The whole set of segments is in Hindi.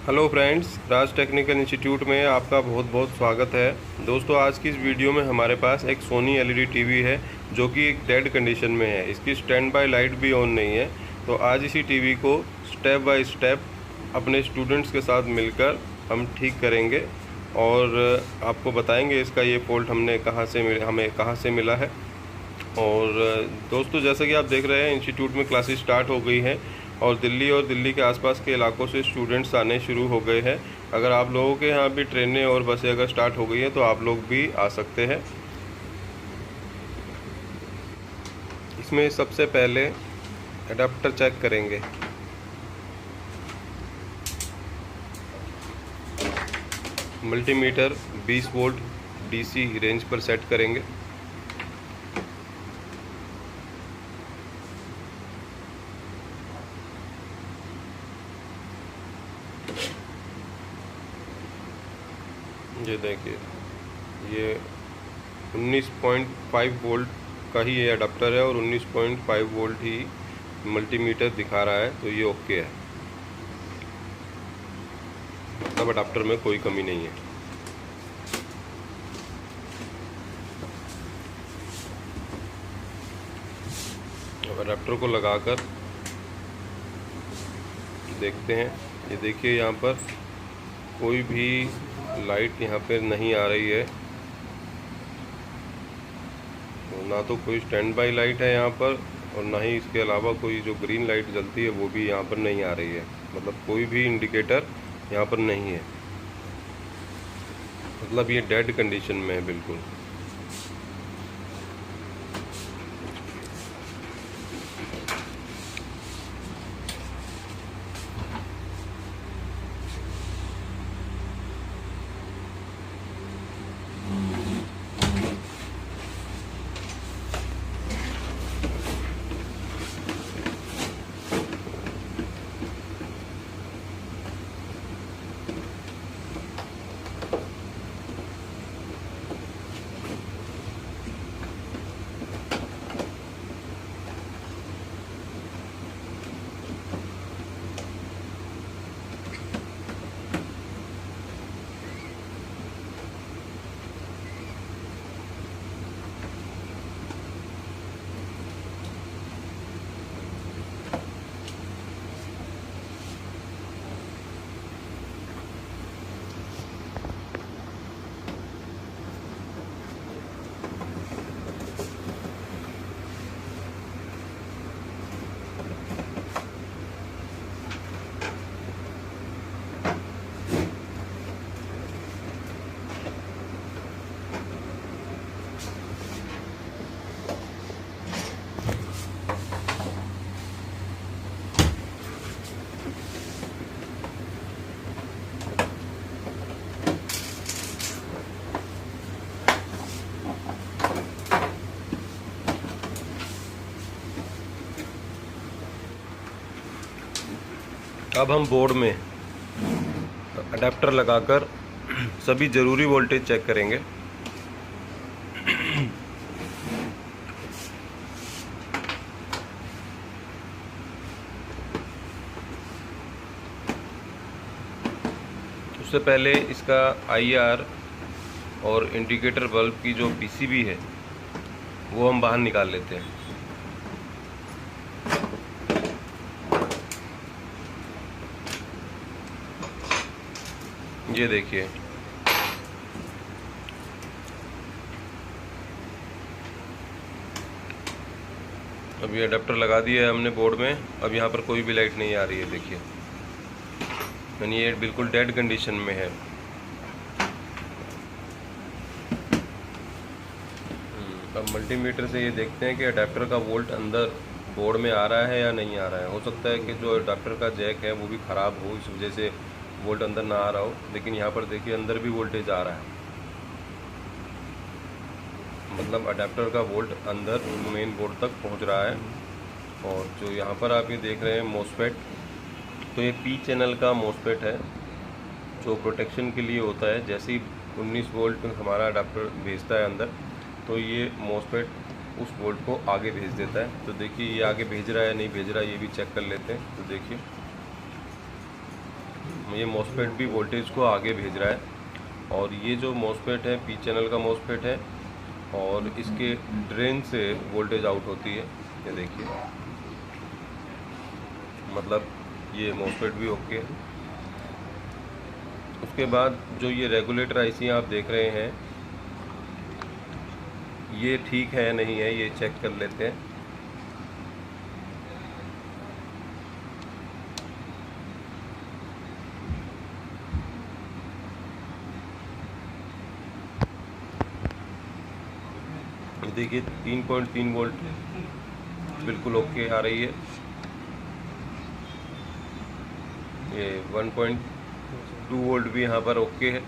हेलो फ्रेंड्स, राज टेक्निकल इंस्टीट्यूट में आपका बहुत बहुत स्वागत है। दोस्तों, आज की इस वीडियो में हमारे पास एक सोनी एलईडी टीवी है जो कि एक डेड कंडीशन में है। इसकी स्टैंड बाय लाइट भी ऑन नहीं है। तो आज इसी टीवी को स्टेप बाय स्टेप अपने स्टूडेंट्स के साथ मिलकर हम ठीक करेंगे और आपको बताएंगे इसका ये फॉल्ट हमें कहाँ से मिला है। और दोस्तों, जैसा कि आप देख रहे हैं, इंस्टीट्यूट में क्लासेस स्टार्ट हो गई हैं और दिल्ली के आसपास के इलाकों से स्टूडेंट्स आने शुरू हो गए हैं। अगर आप लोगों के यहाँ भी ट्रेनें और बसें अगर स्टार्ट हो गई हैं तो आप लोग भी आ सकते हैं। इसमें सबसे पहले एडाप्टर चेक करेंगे। मल्टीमीटर 20 वोल्ट डीसी रेंज पर सेट करेंगे। ये देखिए, ये 19.5 वोल्ट का ही ये अडाप्टर है और 19.5 वोल्ट ही मल्टीमीटर दिखा रहा है, तो ये ओके है। मतलब अडाप्टर में कोई कमी नहीं है। अब अडाप्टर को लगाकर देखते हैं। ये देखिए, यहाँ पर कोई भी लाइट यहाँ पे नहीं आ रही है, तो ना तो कोई स्टैंड बाय लाइट है यहाँ पर और ना ही इसके अलावा कोई जो ग्रीन लाइट जलती है वो भी यहाँ पर नहीं आ रही है। मतलब कोई भी इंडिकेटर यहाँ पर नहीं है। मतलब ये डेड कंडीशन में है बिल्कुल। अब हम बोर्ड में अडेप्टर लगाकर सभी ज़रूरी वोल्टेज चेक करेंगे। उससे पहले इसका आईआर और इंडिकेटर बल्ब की जो पीसीबी है वो हम बाहर निकाल लेते हैं। ये देखिए, अब ये अडेप्टर लगा दिया है हमने बोर्ड में। अब यहाँ पर कोई भी लाइट नहीं आ रही है। देखिए, यानी ये बिल्कुल डेड कंडीशन में है। अब मल्टीमीटर से ये देखते हैं कि अडेप्टर का वोल्ट अंदर बोर्ड में आ रहा है या नहीं आ रहा है। हो सकता है कि जो अडेप्टर का जैक है वो भी ख़राब हो, इस वजह से वोल्ट अंदर ना आ रहा हो। लेकिन यहाँ पर देखिए, अंदर भी वोल्टेज आ रहा है। मतलब अडेप्टर का वोल्ट अंदर मेन बोर्ड तक पहुँच रहा है। और जो यहाँ पर आप ये देख रहे हैं मोसफेट, तो ये पी चैनल का मोसफेट है जो प्रोटेक्शन के लिए होता है। जैसे ही 19 वोल्ट हमारा अडेप्टर भेजता है अंदर, तो ये मोसफेट उस वोल्ट को आगे भेज देता है। तो देखिए, ये आगे भेज रहा है नहीं भेज रहा है, ये भी चेक कर लेते हैं। तो देखिए, ये मॉसफेट भी वोल्टेज को आगे भेज रहा है। और ये जो मॉसफेट है पी चैनल का मॉसफेट है और इसके ड्रेन से वोल्टेज आउट होती है। ये देखिए, मतलब ये मॉसफेट भी ओके है। उसके बाद जो ये रेगुलेटर आईसी आप देख रहे हैं, ये ठीक है नहीं है, ये चेक कर लेते हैं। देखिए 3.3 वोल्ट बिल्कुल ओके आ रही है। ये 1.2 वोल्ट भी यहाँ पर ओके है,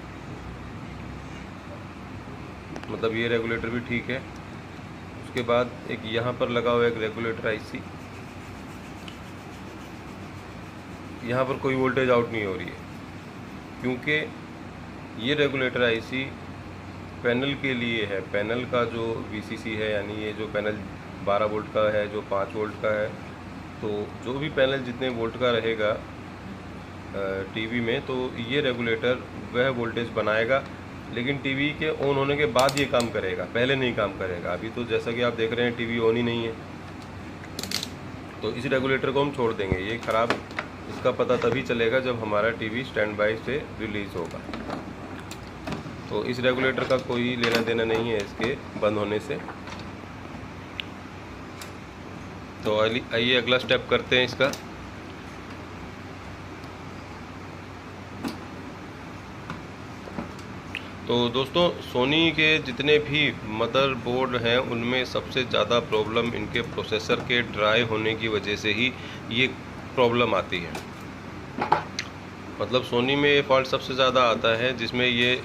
मतलब ये रेगुलेटर भी ठीक है। उसके बाद एक यहाँ पर लगा हुआ एक रेगुलेटर आईसी, यहाँ पर कोई वोल्टेज आउट नहीं हो रही है, क्योंकि ये रेगुलेटर आईसी पैनल के लिए है। पैनल का जो वीसीसी है, यानी ये जो पैनल 12 वोल्ट का है, जो 5 वोल्ट का है, तो जो भी पैनल जितने वोल्ट का रहेगा टीवी में, तो ये रेगुलेटर वह वोल्टेज बनाएगा। लेकिन टीवी के ऑन होने के बाद ये काम करेगा, पहले नहीं काम करेगा। अभी तो जैसा कि आप देख रहे हैं टीवी ऑन ही नहीं है, तो इस रेगुलेटर को हम छोड़ देंगे। ये ख़राब, इसका पता तभी चलेगा जब हमारा टीवी स्टैंड बाई से रिलीज़ होगा। तो इस रेगुलेटर का कोई लेना देना नहीं है इसके बंद होने से। तो आइए अगला स्टेप करते हैं इसका। तो दोस्तों, सोनी के जितने भी मदरबोर्ड हैं उनमें सबसे ज़्यादा प्रॉब्लम इनके प्रोसेसर के ड्राई होने की वजह से ही ये प्रॉब्लम आती है। मतलब सोनी में ये फॉल्ट सबसे ज़्यादा आता है, जिसमें ये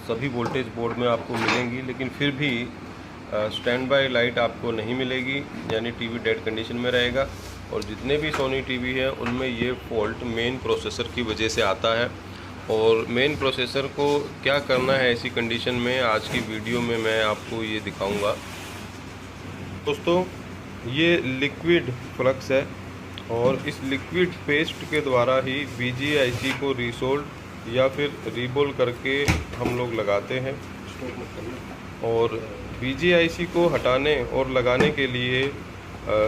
सभी वोल्टेज बोर्ड में आपको मिलेंगी, लेकिन फिर भी स्टैंड बाय लाइट आपको नहीं मिलेगी, यानी टीवी डेड कंडीशन में रहेगा। और जितने भी सोनी टीवी हैं उनमें ये फॉल्ट मेन प्रोसेसर की वजह से आता है। और मेन प्रोसेसर को क्या करना है ऐसी कंडीशन में, आज की वीडियो में मैं आपको ये दिखाऊंगा। दोस्तों, ये लिक्विड फ्लक्स है और इस लिक्विड पेस्ट के द्वारा ही VGA-IC को रीसोल्ड या फिर रीबोल करके हम लोग लगाते हैं। और VGA-IC को हटाने और लगाने के लिए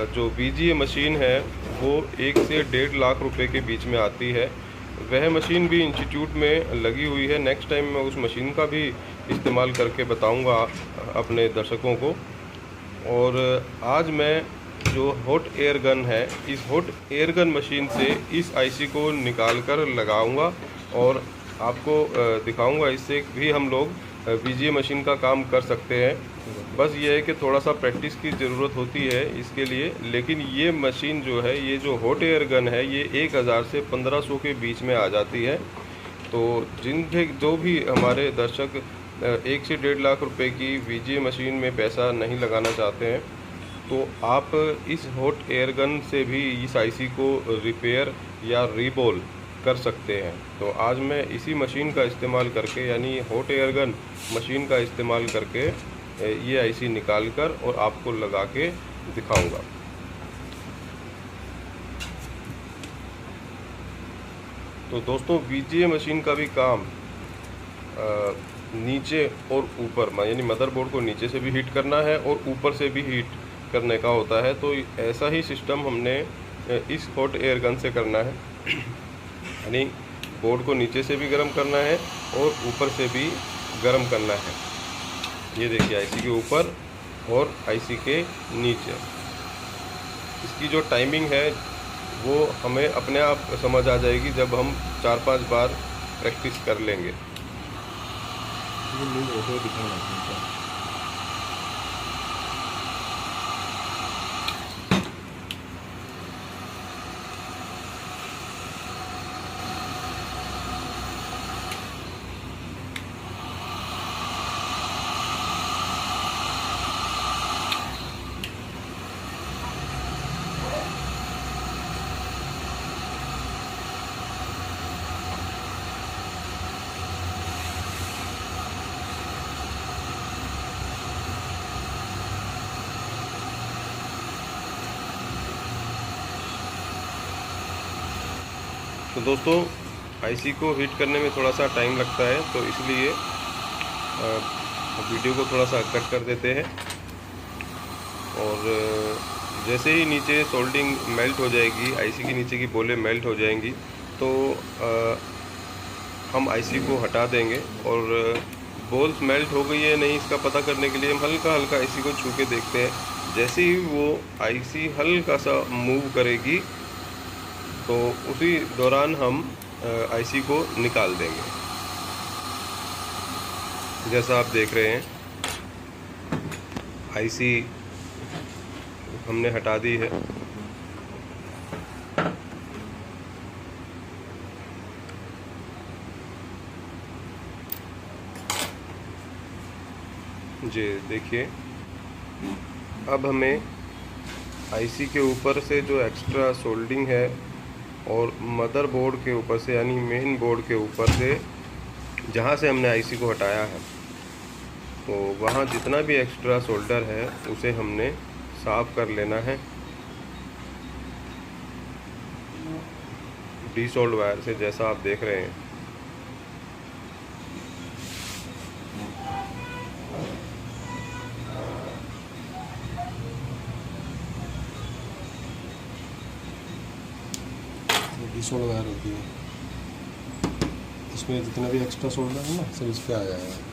जो VGA मशीन है वो 1 से 1.5 लाख रुपए के बीच में आती है। वह मशीन भी इंस्टीट्यूट में लगी हुई है। नेक्स्ट टाइम मैं उस मशीन का भी इस्तेमाल करके बताऊंगा अपने दर्शकों को। और आज मैं जो हॉट एयर गन है, इस हॉट एयर गन मशीन से इस आईसी को निकाल कर लगाऊंगा और आपको दिखाऊंगा। इससे भी हम लोग VGA मशीन का काम कर सकते हैं। बस ये है कि थोड़ा सा प्रैक्टिस की ज़रूरत होती है इसके लिए। लेकिन ये मशीन जो है, ये जो हॉट एयर गन है, ये 1000 से 1500 के बीच में आ जाती है। तो जो भी हमारे दर्शक 1 से 1.5 लाख रुपए की VGA मशीन में पैसा नहीं लगाना चाहते हैं, तो आप इस हॉट एयर गन से भी इस आईसी को रिपेयर या रीबोल कर सकते हैं। तो आज मैं इसी मशीन का इस्तेमाल करके, यानी हॉट एयर गन मशीन का इस्तेमाल करके ये आईसी निकाल कर और आपको लगा के दिखाऊंगा। तो दोस्तों, VGA मशीन का भी काम नीचे और ऊपर, यानी मदरबोर्ड को नीचे से भी हीट करना है और ऊपर से भी हीट करने का होता है। तो ऐसा ही सिस्टम हमने इस हॉट एयर गन से करना है, यानी बोर्ड को नीचे से भी गर्म करना है और ऊपर से भी गर्म करना है। ये देखिए, आईसी के ऊपर और आईसी के नीचे। इसकी जो टाइमिंग है वो हमें अपने आप समझ आ जाएगी जब हम 4-5 बार प्रैक्टिस कर लेंगे। तो दोस्तों, आईसी को हीट करने में थोड़ा सा टाइम लगता है, तो इसलिए वीडियो को थोड़ा सा कट कर देते हैं। और जैसे ही नीचे सोल्डिंग मेल्ट हो जाएगी, आईसी की नीचे की बोलें मेल्ट हो जाएंगी, तो हम आईसी को हटा देंगे। और बोल्स मेल्ट हो गई है नहीं, इसका पता करने के लिए हम हल्का हल्का आईसी को छू के देखते हैं। जैसे ही वो आईसी हल्का सा मूव करेगी, तो उसी दौरान हम आईसी को निकाल देंगे। जैसा आप देख रहे हैं, आईसी हमने हटा दी है। जी देखिए, अब हमें आईसी के ऊपर से जो एक्स्ट्रा सोल्डिंग है और मदरबोर्ड के ऊपर से यानी मेन बोर्ड के ऊपर से जहाँ से हमने आईसी को हटाया है, तो वहाँ जितना भी एक्स्ट्रा सोल्डर है उसे हमने साफ़ कर लेना है डीसोल्ड वायर से, जैसा आप देख रहे हैं। डीसोल्ड वायर होती है, इसमें जितना भी एक्स्ट्रा सोल्डर है ना, सब इस पर आ जाएगा।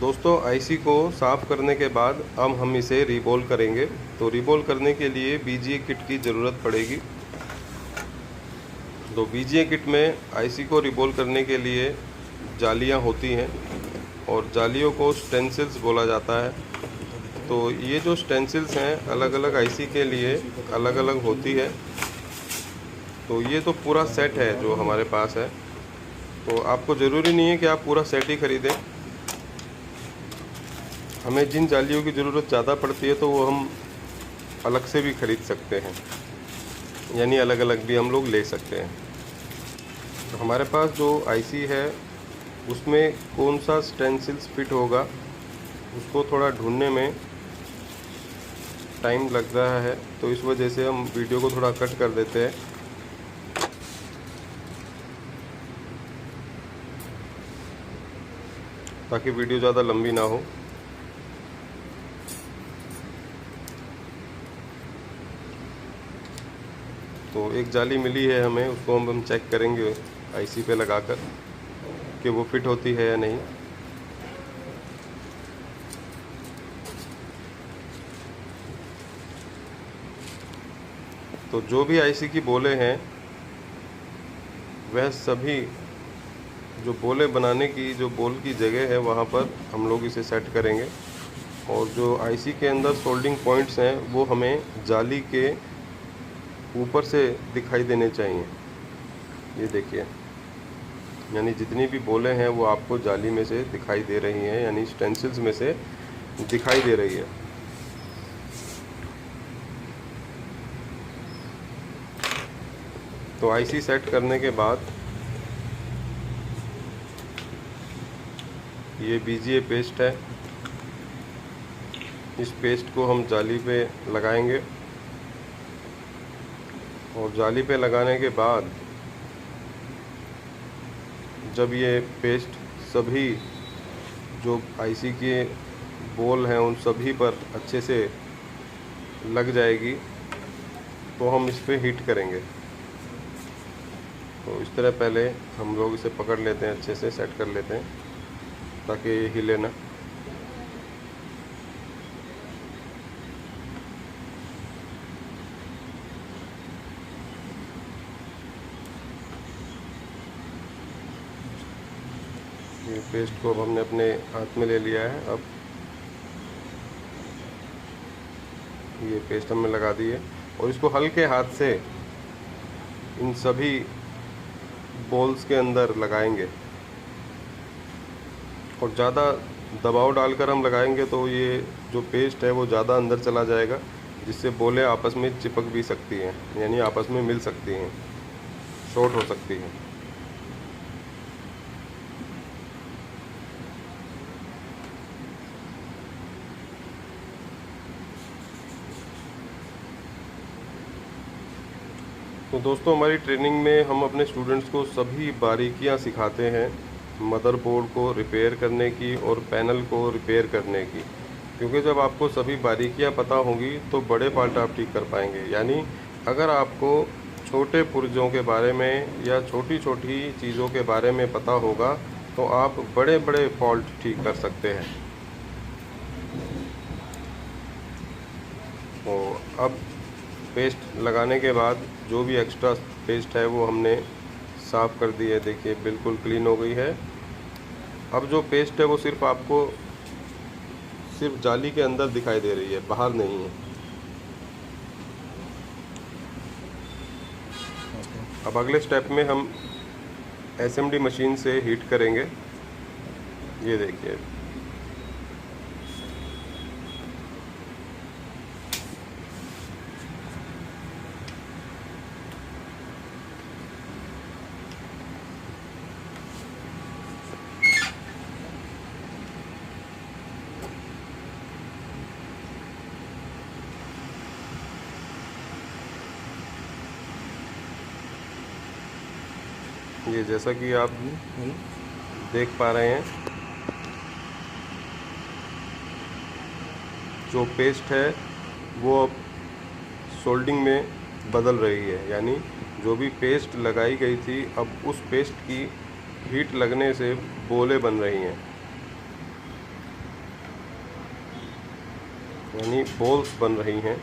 दोस्तों, आईसी को साफ़ करने के बाद अब हम इसे रीबोल करेंगे। तो रीबोल करने के लिए बीजीए किट की ज़रूरत पड़ेगी। तो बीजीए किट में आईसी को रीबोल करने के लिए जालियां होती हैं, और जालियों को स्टेंसिल्स बोला जाता है। तो ये जो स्टेंसिल्स हैं अलग अलग आईसी के लिए अलग अलग होती है। तो ये तो पूरा सेट है जो हमारे पास है। तो आपको ज़रूरी नहीं है कि आप पूरा सेट ही ख़रीदें। हमें जिन जालियों की ज़रूरत ज़्यादा पड़ती है तो वो हम अलग से भी ख़रीद सकते हैं, यानी अलग अलग भी हम लोग ले सकते हैं। तो हमारे पास जो आईसी है उसमें कौन सा स्टेंसिल्स फिट होगा, उसको थोड़ा ढूंढने में टाइम लग रहा है। तो इस वजह से हम वीडियो को थोड़ा कट कर देते हैं, ताकि वीडियो ज़्यादा लंबी ना हो। तो एक जाली मिली है हमें, उसको हम चेक करेंगे आईसी पे लगाकर कि वो फिट होती है या नहीं। तो जो भी आईसी की बोले हैं वह सभी जो बोले बनाने की जो बोल की जगह है वहाँ पर हम लोग इसे सेट करेंगे। और जो आईसी के अंदर सोल्डिंग पॉइंट्स हैं वो हमें जाली के ऊपर से दिखाई देने चाहिए। ये देखिए, यानी जितनी भी बोले हैं वो आपको जाली में से दिखाई दे रही हैं, यानी स्टेंसिल्स में से दिखाई दे रही है। तो आईसी सेट करने के बाद ये बीजीए पेस्ट है, इस पेस्ट को हम जाली पे लगाएंगे और जाली पे लगाने के बाद जब ये पेस्ट सभी जो आईसी के बोल हैं उन सभी पर अच्छे से लग जाएगी तो हम इस पे हीट करेंगे। तो इस तरह पहले हम लोग इसे पकड़ लेते हैं, अच्छे से सेट कर लेते हैं ताकि ये हिले ना। ये पेस्ट को अब हमने अपने हाथ में ले लिया है। अब ये पेस्ट हमने लगा दी है और इसको हल्के हाथ से इन सभी बॉल्स के अंदर लगाएंगे और ज़्यादा दबाव डालकर हम लगाएंगे तो ये जो पेस्ट है वो ज़्यादा अंदर चला जाएगा, जिससे बोलें आपस में चिपक भी सकती हैं, यानी आपस में मिल सकती हैं, शॉर्ट हो सकती हैं। तो दोस्तों, हमारी ट्रेनिंग में हम अपने स्टूडेंट्स को सभी बारीकियां सिखाते हैं, मदरबोर्ड को रिपेयर करने की और पैनल को रिपेयर करने की, क्योंकि जब आपको सभी बारीकियां पता होंगी तो बड़े फॉल्ट आप ठीक कर पाएंगे। यानी अगर आपको छोटे पुर्जों के बारे में या छोटी छोटी चीज़ों के बारे में पता होगा तो आप बड़े बड़े फॉल्ट ठीक कर सकते हैं। तो अब पेस्ट लगाने के बाद जो भी एक्स्ट्रा पेस्ट है वो हमने साफ़ कर दी है। देखिए बिल्कुल क्लीन हो गई है। अब जो पेस्ट है वो सिर्फ आपको सिर्फ जाली के अंदर दिखाई दे रही है, बाहर नहीं है। अब अगले स्टेप में हम एसएमडी मशीन से हीट करेंगे। ये देखिए ये जैसा कि आप देख पा रहे हैं, जो पेस्ट है वो अब सोल्डिंग में बदल रही है। यानी जो भी पेस्ट लगाई गई थी अब उस पेस्ट की हीट लगने से बोले बन रही हैं, यानी बॉल्स बन रही हैं।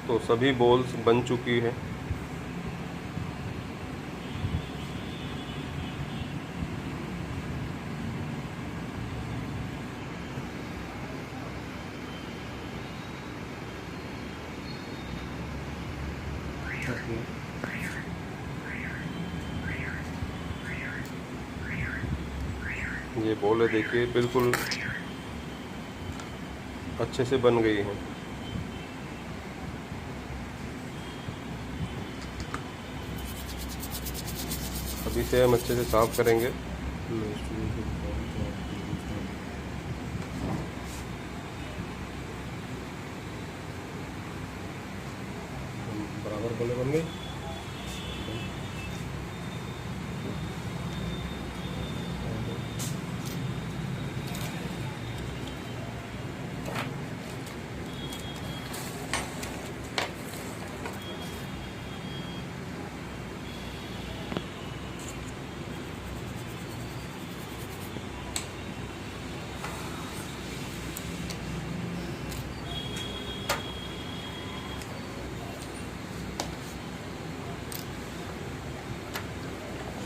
तो सभी बॉल्स बन चुकी है। ये बॉल है, देखिए बिल्कुल अच्छे से बन गई है। अभी से हम अच्छे से साफ करेंगे। बराबर बोले बन गई।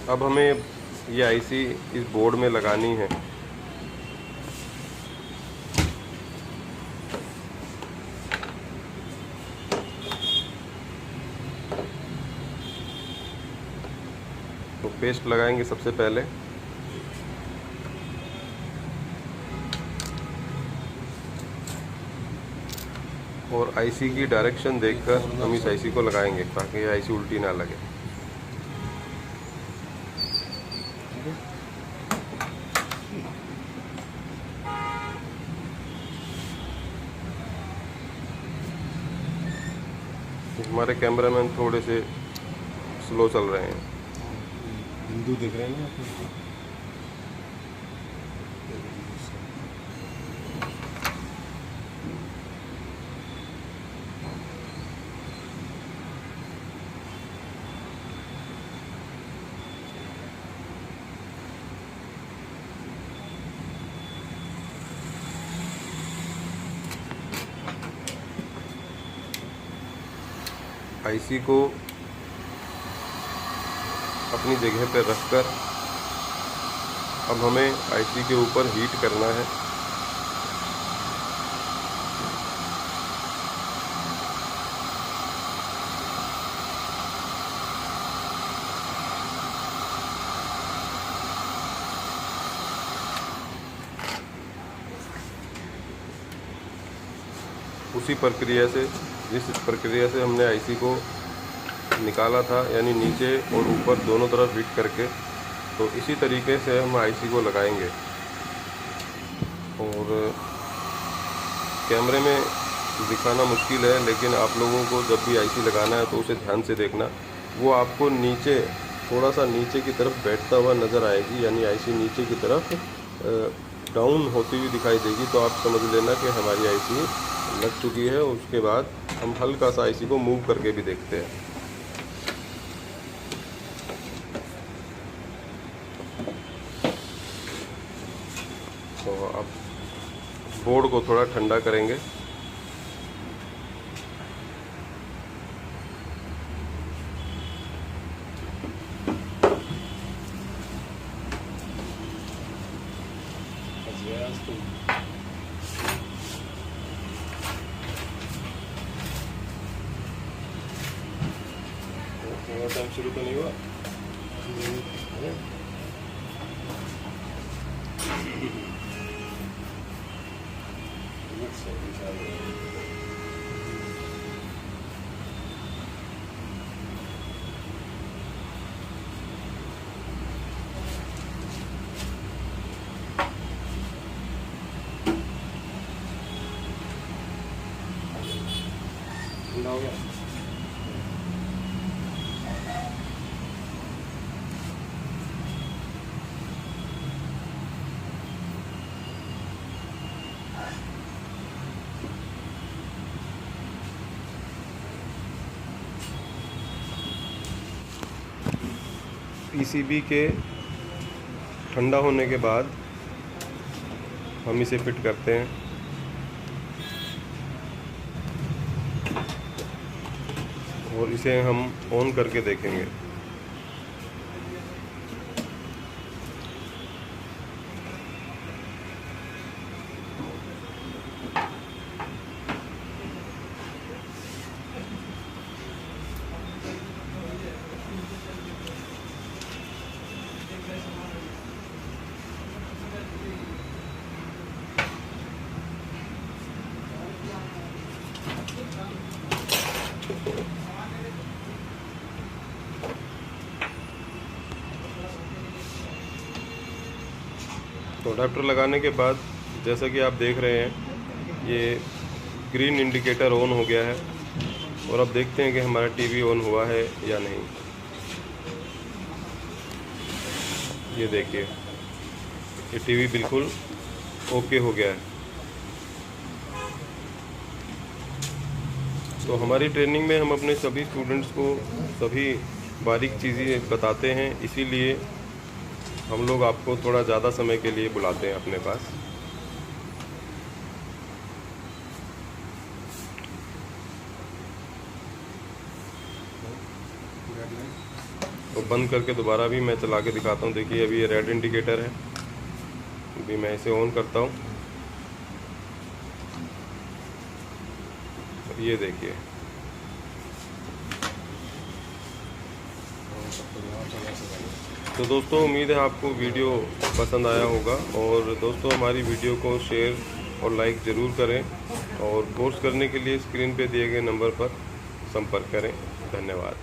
अब हमें ये आईसी इस बोर्ड में लगानी है। तो पेस्ट लगाएंगे सबसे पहले। और आईसी की डायरेक्शन देखकर हम इस आईसी को लगाएंगे ताकि ये आईसी उल्टी ना लगे। हमारे कैमरामैन थोड़े से स्लो चल रहे हैं। बिंदु दिख रहे हैं आपको? आईसी को अपनी जगह पर रखकर अब हमें आईसी के ऊपर हीट करना है। उसी प्रक्रिया से, जिस प्रक्रिया से हमने आईसी को निकाला था, यानी नीचे और ऊपर दोनों तरफ हीट करके, तो इसी तरीके से हम आईसी को लगाएंगे। और कैमरे में दिखाना मुश्किल है, लेकिन आप लोगों को जब भी आईसी लगाना है तो उसे ध्यान से देखना। वो आपको नीचे, थोड़ा सा नीचे की तरफ बैठता हुआ नज़र आएगी, यानी आईसी नीचे की तरफ डाउन होती हुई दिखाई देगी, तो आप समझ लेना कि हमारी आईसी लग चुकी है। उसके बाद हम हल्का सा आईसी को मूव करके भी देखते हैं। तो अब बोर्ड को थोड़ा ठंडा करेंगे। टाइम शुरू तो नहीं हुआ। हो गया। पीसीबी के ठंडा होने के बाद हम इसे फिट करते हैं। और इसे हम ऑन करके देखेंगे। तो अडाप्टर लगाने के बाद जैसा कि आप देख रहे हैं, ये ग्रीन इंडिकेटर ऑन हो गया है। और अब देखते हैं कि हमारा टीवी ऑन हुआ है या नहीं। ये देखिए, ये टीवी बिल्कुल ओके हो गया है। तो हमारी ट्रेनिंग में हम अपने सभी स्टूडेंट्स को सभी बारीक चीज़ें बताते हैं, इसीलिए हम लोग आपको थोड़ा ज़्यादा समय के लिए बुलाते हैं अपने पास। तो बंद करके दोबारा भी मैं चला के दिखाता हूँ। देखिए अभी ये रेड इंडिकेटर है, अभी मैं इसे ऑन करता हूँ। ये देखिए, तो दोस्तों उम्मीद है आपको वीडियो पसंद आया होगा। और दोस्तों हमारी वीडियो को शेयर और लाइक ज़रूर करें, और कोर्स करने के लिए स्क्रीन पे दिए गए नंबर पर संपर्क करें। धन्यवाद।